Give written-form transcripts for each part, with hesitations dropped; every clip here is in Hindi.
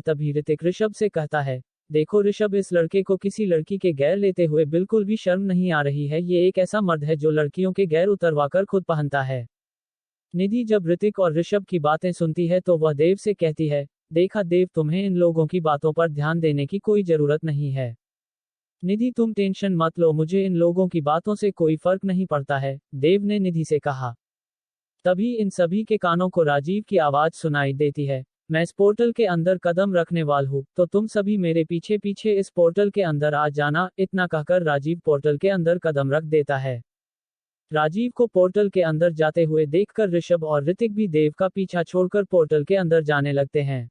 तभी ऋतिक ऋषभ से कहता है, देखो ऋषभ, इस लड़के को किसी लड़की के गैर लेते हुए बिल्कुल भी शर्म नहीं आ रही है। ये एक ऐसा मर्द है जो लड़कियों के गैर उतरवाकर खुद पहनता है। निधि जब ऋतिक और ऋषभ की बातें सुनती है तो वह देव से कहती है, देखा देव, तुम्हें इन लोगों की बातों पर ध्यान देने की कोई जरूरत नहीं है। निधि तुम टेंशन मत लो, मुझे इन लोगों की बातों से कोई फर्क नहीं पड़ता है, देव ने निधि से कहा। तभी इन सभी के कानों को राजीव की आवाज सुनाई देती है, मैं इस पोर्टल के अंदर कदम रखने वाला हूँ, तो तुम सभी मेरे पीछे पीछे इस पोर्टल के अंदर आ जाना। इतना कहकर राजीव पोर्टल के अंदर कदम रख देता है। राजीव को पोर्टल के अंदर जाते हुए देखकर ऋषभ और ऋतिक भी देव का पीछा छोड़कर पोर्टल के अंदर जाने लगते हैं।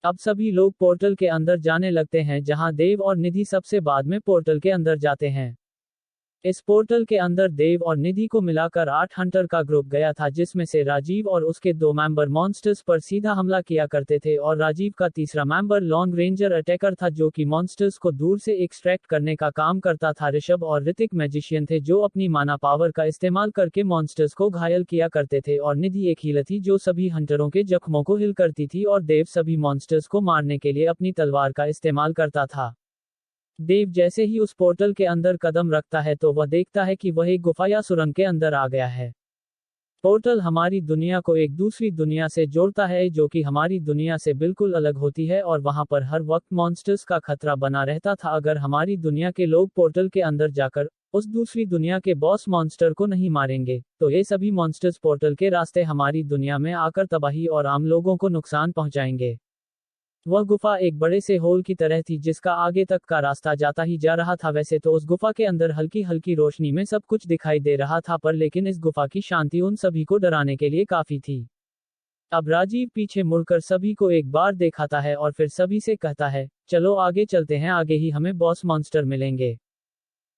अब सभी लोग पोर्टल के अंदर जाने लगते हैं, जहां देव और निधि सबसे बाद में पोर्टल के अंदर जाते हैं। इस पोर्टल के अंदर देव और निधि को मिलाकर 8 हंटर का ग्रुप गया था, जिसमें से राजीव और उसके 2 मेंबर मॉन्स्टर्स पर सीधा हमला किया करते थे और राजीव का तीसरा मेंबर लॉन्ग रेंजर अटैकर था, जो कि मॉन्स्टर्स को दूर से एक्सट्रैक्ट करने का काम करता था। ऋषभ और ऋतिक मैजिशियन थे, जो अपनी माना पावर का इस्तेमाल करके मॉन्स्टर्स को घायल किया करते थे, और निधि एक हीलर थी जो सभी हंटरों के जख्मों को हिल करती थी, और देव सभी मॉन्स्टर्स को मारने के लिए अपनी तलवार का इस्तेमाल करता था। देव जैसे ही उस पोर्टल के अंदर कदम रखता है तो वह देखता है कि वह एक गुफा या सुरंग के अंदर आ गया है। पोर्टल हमारी दुनिया को एक दूसरी दुनिया से जोड़ता है, जो कि हमारी दुनिया से बिल्कुल अलग होती है, और वहां पर हर वक्त मॉन्स्टर्स का खतरा बना रहता था। अगर हमारी दुनिया के लोग पोर्टल के अंदर जाकर उस दूसरी दुनिया के बॉस मॉन्स्टर को नहीं मारेंगे, तो ये सभी मॉन्स्टर्स पोर्टल के रास्ते हमारी दुनिया में आकर तबाही और आम लोगों को नुकसान पहुंचाएंगे। वह गुफा एक बड़े से होल की तरह थी, जिसका आगे तक का रास्ता जाता ही जा रहा था। वैसे तो उस गुफा के अंदर हल्की हल्की रोशनी में सब कुछ दिखाई दे रहा था, पर लेकिन इस गुफा की शांति उन सभी को डराने के लिए काफी थी। अब राजीव पीछे मुड़कर सभी को एक बार दिखाता है और फिर सभी से कहता है, चलो आगे चलते हैं, आगे ही हमें बॉस मॉन्स्टर मिलेंगे।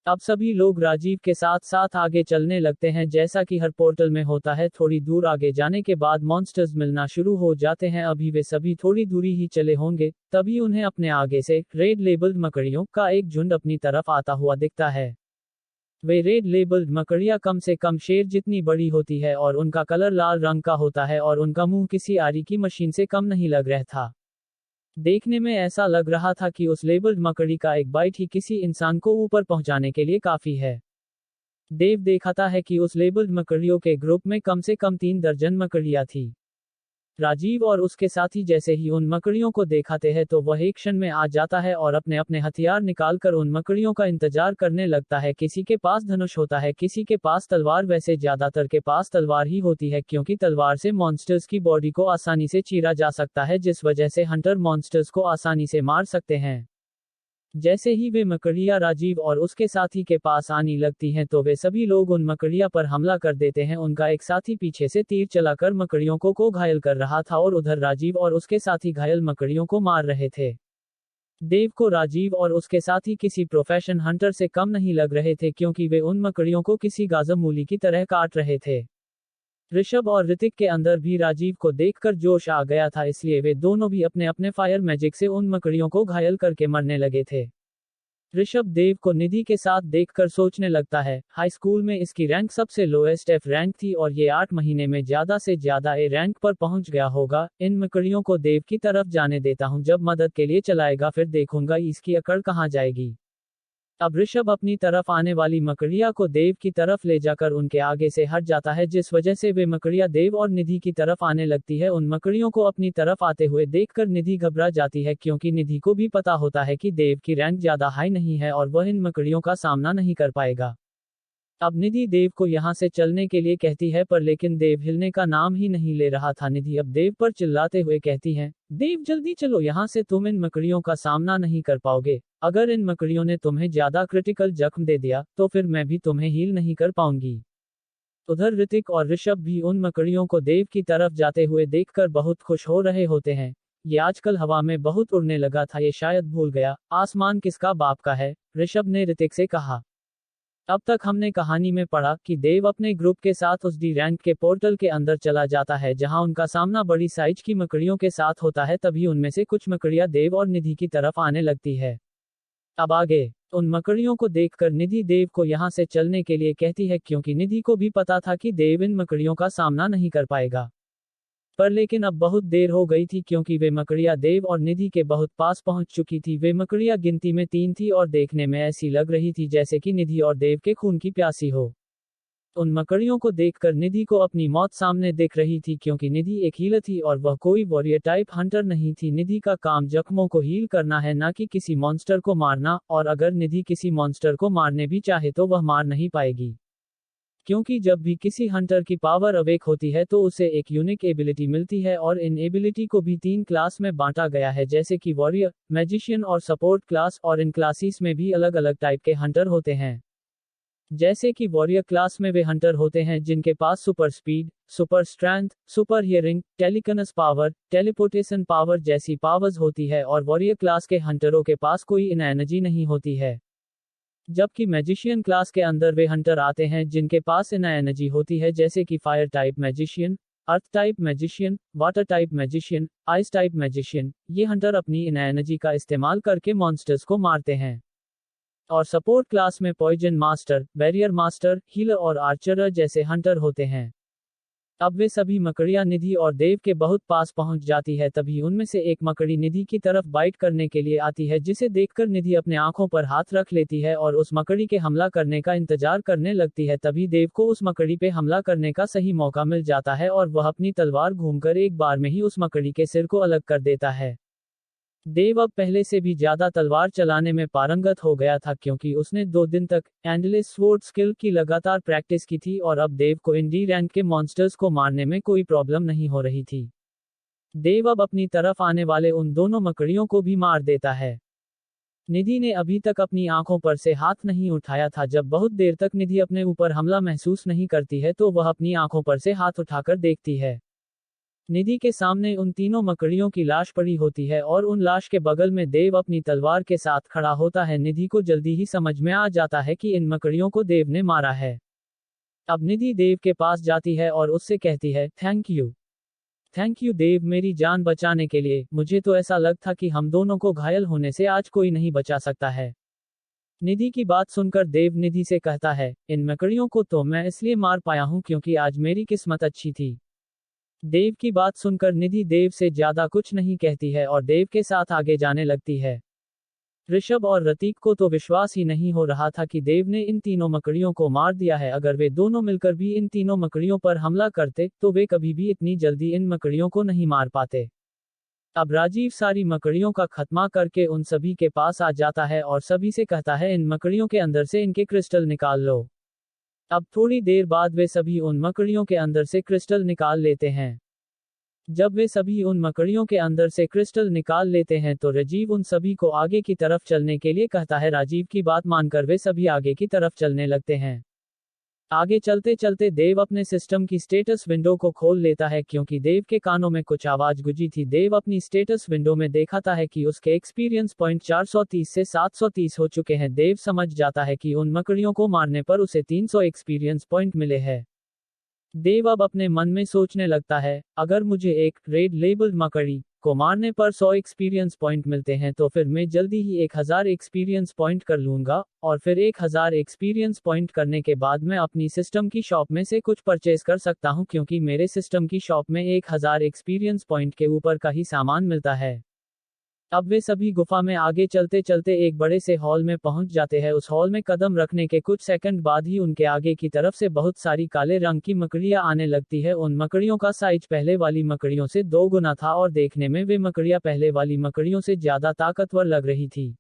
अब सभी लोग राजीव के साथ साथ आगे चलने लगते हैं, जैसा कि हर पोर्टल में होता है। थोड़ी दूर आगे जाने के बाद मॉन्स्टर्स मिलना शुरू हो जाते हैं। अभी वे सभी थोड़ी दूरी ही चले होंगे, तभी उन्हें अपने आगे से रेड लेबल्ड मकड़ियों का एक झुंड अपनी तरफ आता हुआ दिखता है। वे रेड लेबल्ड मकड़ियां कम से कम शेर जितनी बड़ी होती है, और उनका कलर लाल रंग का होता है, और उनका मुंह किसी आरी की मशीन से कम नहीं लग रहा था। देखने में ऐसा लग रहा था कि उस लेबल्ड मकड़ी का एक बाइट ही किसी इंसान को ऊपर पहुंचाने के लिए काफी है। देव दिखाता है कि उस लेबल्ड मकड़ियों के ग्रुप में कम से कम 3 दर्जन मकड़ियां थी। राजीव और उसके साथी जैसे ही उन मकड़ियों को दिखाते हैं तो वह एक क्षण में आ जाता है और अपने अपने हथियार निकालकर उन मकड़ियों का इंतजार करने लगता है। किसी के पास धनुष होता है, किसी के पास तलवार। वैसे ज्यादातर के पास तलवार ही होती है, क्योंकि तलवार से मॉन्स्टर्स की बॉडी को आसानी से चीरा जा सकता है, जिस वजह से हंटर मॉन्स्टर्स को आसानी से मार सकते हैं। जैसे ही वे मकड़ियां राजीव और उसके साथी के पास आने लगती हैं तो वे सभी लोग उन मकड़ियां पर हमला कर देते हैं। उनका एक साथी पीछे से तीर चलाकर मकड़ियों को घायल कर रहा था, और उधर राजीव और उसके साथी घायल मकड़ियों को मार रहे थे। देव को राजीव और उसके साथी किसी प्रोफेशन हंटर से कम नहीं लग रहे थे, क्योंकि वे उन मकड़ियों को किसी गाजर मूली की तरह काट रहे थे। ऋषभ और ऋतिक के अंदर भी राजीव को देखकर जोश आ गया था, इसलिए वे दोनों भी अपने अपने फायर मैजिक से उन मकड़ियों को घायल करके मरने लगे थे। ऋषभ देव को निधि के साथ देखकर सोचने लगता है, हाई स्कूल में इसकी रैंक सबसे लोएस्ट F रैंक थी, और ये 8 महीने में ज्यादा से ज्यादा A रैंक पर पहुंच गया होगा। इन मकड़ियों को देव की तरफ जाने देता हूं, जब मदद के लिए चलाएगा फिर देखूंगा इसकी अकड़ कहां जाएगी। अब ऋषभ अपनी तरफ आने वाली मकड़िया को देव की तरफ ले जाकर उनके आगे से हट जाता है, जिस वजह से वे मकड़िया देव और निधि की तरफ आने लगती है। उन मकड़ियों को अपनी तरफ आते हुए देखकर निधि घबरा जाती है, क्योंकि निधि को भी पता होता है कि देव की रैंक ज्यादा हाई नहीं है और वह इन मकड़ियों का सामना नहीं कर पाएगा। अब निधि देव को यहाँ से चलने के लिए कहती है, पर लेकिन देव हिलने का नाम ही नहीं ले रहा था। निधि अब देव पर चिल्लाते हुए कहती है, देव जल्दी चलो यहाँ से, तुम इन मकड़ियों का सामना नहीं कर पाओगे। अगर इन मकड़ियों ने तुम्हें ज्यादा क्रिटिकल जख्म दे दिया तो फिर मैं भी तुम्हें हील नहीं कर पाऊंगी। उधर ऋतिक और ऋषभ भी उन मकड़ियों को देव की तरफ जाते हुए देखकर बहुत खुश हो रहे होते हैं। ये आजकल हवा में बहुत उड़ने लगा था, ये शायद भूल गया आसमान किसका बाप का है, ऋषभ ने ऋतिक से कहा। अब तक हमने कहानी में पढ़ा कि देव अपने ग्रुप के साथ उस डी रैंक के पोर्टल के अंदर चला जाता है, जहां उनका सामना बड़ी साइज की मकड़ियों के साथ होता है। तभी उनमें से कुछ मकड़ियां देव और निधि की तरफ आने लगती है। अब आगे उन मकड़ियों को देखकर निधि देव को यहां से चलने के लिए कहती है, क्योंकि निधि को भी पता था कि देव इन मकड़ियों का सामना नहीं कर पाएगा। पर लेकिन अब बहुत देर हो गई थी क्योंकि वे मकड़ियां देव और निधि के बहुत पास पहुंच चुकी थी। वे मकड़ियां गिनती में 3 थी और देखने में ऐसी लग रही थी जैसे कि निधि और देव के खून की प्यासी हो। उन मकड़ियों को देखकर निधि को अपनी मौत सामने दिख रही थी क्योंकि निधि एक हीलर थी और वह कोई वॉरियर टाइप हंटर नहीं थी। निधि का काम जख्मों को हील करना है, ना कि किसी मॉन्स्टर को मारना, और अगर निधि किसी मॉन्स्टर को मारने भी चाहे तो वह मार नहीं पाएगी, क्योंकि जब भी किसी हंटर की पावर अवेक होती है तो उसे एक यूनिक एबिलिटी मिलती है और इन एबिलिटी को भी 3 क्लास में बांटा गया है, जैसे कि वॉरियर, मैजिशियन और सपोर्ट क्लास, और इन क्लासेस में भी अलग अलग टाइप के हंटर होते हैं। जैसे कि वॉरियर क्लास में वे हंटर होते हैं जिनके पास super speed, super strength, super hearing, telekinesis power, teleportation power जैसी पावर्स होती है, और वॉरियर क्लास के हंटरों के पास कोई इन एनर्जी नहीं होती है। जबकि मैजिशियन क्लास के अंदर वे हंटर आते हैं जिनके पास इन एनर्जी होती है, जैसे कि fire type magician, earth type magician, water type magician, ice type magician. ये हंटर अपनी इन एनर्जी का इस्तेमाल करके मॉन्स्टर्स को मारते हैं। और सपोर्ट क्लास में poison master, barrier master, healer और आर्चर जैसे हंटर होते हैं। अब वे सभी मकड़ियां निधि और देव के बहुत पास पहुंच जाती है। तभी उनमें से एक मकड़ी निधि की तरफ बाइट करने के लिए आती है, जिसे देखकर निधि अपने आंखों पर हाथ रख लेती है और उस मकड़ी के हमला करने का इंतजार करने लगती है। तभी देव को उस मकड़ी पे हमला करने का सही मौका मिल जाता है और वह अपनी तलवार घूमकर एक बार में ही उस मकड़ी के सिर को अलग कर देता है। देव अब पहले से भी ज्यादा तलवार चलाने में पारंगत हो गया था क्योंकि उसने 2 दिन तक एंडलेस स्वॉर्ड स्किल की लगातार प्रैक्टिस की थी और अब देव को इन डी रैंक के मॉन्स्टर्स को मारने में कोई प्रॉब्लम नहीं हो रही थी। देव अब अपनी तरफ आने वाले उन दोनों मकड़ियों को भी मार देता है। निधि ने अभी तक अपनी आंखों पर से हाथ नहीं उठाया था। जब बहुत देर तक निधि अपने ऊपर हमला महसूस नहीं करती है तो वह अपनी आंखों पर से हाथ उठाकर देखती है। निधि के सामने उन तीनों मकड़ियों की लाश पड़ी होती है और उन लाश के बगल में देव अपनी तलवार के साथ खड़ा होता है। निधि को जल्दी ही समझ में आ जाता है कि इन मकड़ियों को देव ने मारा है। अब निधि देव के पास जाती है और उससे कहती है, थैंक यू देव, मेरी जान बचाने के लिए। मुझे तो ऐसा लग था कि हम दोनों को घायल होने से आज कोई नहीं बचा सकता है। निधि की बात सुनकर देव निधि से कहता है, इन मकड़ियों को तो मैं इसलिए मार पाया हूं क्योंकि आज मेरी किस्मत अच्छी थी। देव की बात सुनकर निधि देव से ज्यादा कुछ नहीं कहती है और देव के साथ आगे जाने लगती है। ऋषभ और रतीक को तो विश्वास ही नहीं हो रहा था कि देव ने इन तीनों मकड़ियों को मार दिया है। अगर वे दोनों मिलकर भी इन तीनों मकड़ियों पर हमला करते तो वे कभी भी इतनी जल्दी इन मकड़ियों को नहीं मार पाते। अब राजीव सारी मकड़ियों का खात्मा करके उन सभी के पास आ जाता है और सभी से कहता है, इन मकड़ियों के अंदर से इनके क्रिस्टल निकाल लो। अब थोड़ी देर बाद वे सभी उन मकड़ियों के अंदर से क्रिस्टल निकाल लेते हैं। जब वे सभी उन मकड़ियों के अंदर से क्रिस्टल निकाल लेते हैं तो राजीव उन सभी को आगे की तरफ चलने के लिए कहता है। राजीव की बात मानकर वे सभी आगे की तरफ चलने लगते हैं। आगे चलते चलते देव अपने सिस्टम की स्टेटस विंडो को खोल लेता है क्योंकि देव के कानों में कुछ आवाज गुंजी थी। देव अपनी स्टेटस विंडो में देखाता है कि उसके एक्सपीरियंस पॉइंट 430 से 730 हो चुके हैं। देव समझ जाता है कि उन मकड़ियों को मारने पर उसे 300 एक्सपीरियंस पॉइंट मिले हैं। देव अब अपने मन में सोचने लगता है, अगर मुझे एक रेड लेबल्ड मकड़ी को मारने पर 100 एक्सपीरियंस पॉइंट मिलते हैं तो फिर मैं जल्दी ही 1000 एक्सपीरियंस पॉइंट कर लूंगा, और फिर 1000 एक्सपीरियंस पॉइंट करने के बाद मैं अपनी सिस्टम की शॉप में से कुछ परचेज कर सकता हूं क्योंकि मेरे सिस्टम की शॉप में 1000 एक्सपीरियंस पॉइंट के ऊपर का ही सामान मिलता है। अब वे सभी गुफा में आगे चलते चलते एक बड़े से हॉल में पहुंच जाते हैं। उस हॉल में कदम रखने के कुछ सेकंड बाद ही उनके आगे की तरफ से बहुत सारी काले रंग की मकड़ियां आने लगती है। उन मकड़ियों का साइज पहले वाली मकड़ियों से 2 गुना था और देखने में वे मकड़ियां पहले वाली मकड़ियों से ज्यादा ताकतवर लग रही थी।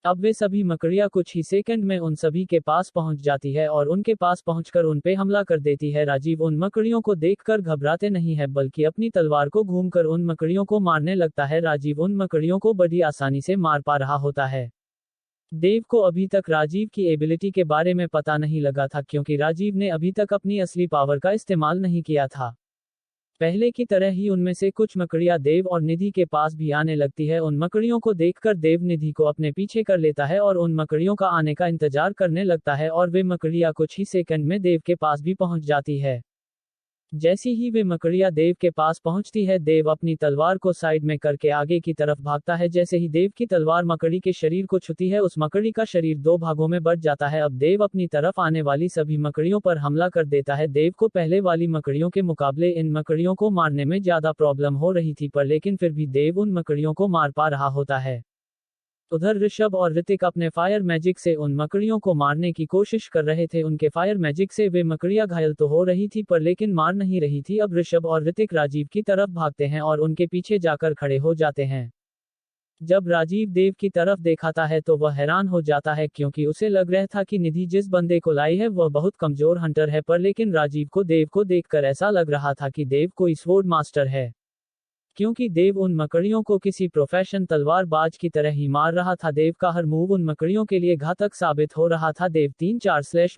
अब वे सभी मकड़ियां कुछ ही सेकंड में उन सभी के पास पहुंच जाती है और उनके पास पहुंचकर उन पे हमला कर देती है। राजीव उन मकड़ियों को देखकर घबराते नहीं है बल्कि अपनी तलवार को घूमकर उन मकड़ियों को मारने लगता है। राजीव उन मकड़ियों को बड़ी आसानी से मार पा रहा होता है। देव को अभी तक राजीव की एबिलिटी के बारे में पता नहीं लगा था क्योंकि राजीव ने अभी तक अपनी असली पावर का इस्तेमाल नहीं किया था। पहले की तरह ही उनमें से कुछ मकड़ियां देव और निधि के पास भी आने लगती है। उन मकड़ियों को देखकर देव निधि को अपने पीछे कर लेता है और उन मकड़ियों का आने का इंतजार करने लगता है और वे मकड़ियां कुछ ही सेकंड में देव के पास भी पहुंच जाती है। जैसी ही वे मकड़ियां देव के पास पहुंचती है, देव अपनी तलवार को साइड में करके आगे की तरफ भागता है। जैसे ही देव की तलवार मकड़ी के शरीर को छूती है, उस मकड़ी का शरीर दो भागों में बंट जाता है। अब देव अपनी तरफ आने वाली सभी मकड़ियों पर हमला कर देता है। देव को पहले वाली मकड़ियों के मुकाबले इन मकड़ियों को मारने में ज्यादा प्रॉब्लम हो रही थी, पर लेकिन फिर भी देव उन मकड़ियों को मार पा रहा होता है। उधर ऋषभ और ऋतिक अपने फायर मैजिक से उन मकड़ियों को मारने की कोशिश कर रहे थे। उनके फायर मैजिक से वे मकड़ियां घायल तो हो रही थी, पर लेकिन मार नहीं रही थी। अब ऋषभ और ऋतिक राजीव की तरफ भागते हैं और उनके पीछे जाकर खड़े हो जाते हैं। जब राजीव देव की तरफ देखाता है तो वह हैरान हो जाता है, क्योंकि उसे लग रहा था कि निधि जिस बंदे को लाई है वह बहुत कमजोर हंटर है, पर लेकिन राजीव को देव को देखकर ऐसा लग रहा था कि देव कोई स्वॉर्ड मास्टर है, क्योंकि देव उन मकड़ियों को किसी प्रोफेशन तलवारबाज की तरह ही मार रहा था। देव का हर मूव उन मकड़ियों के लिए घातक साबित हो रहा था। देव 3-4 स्लैश में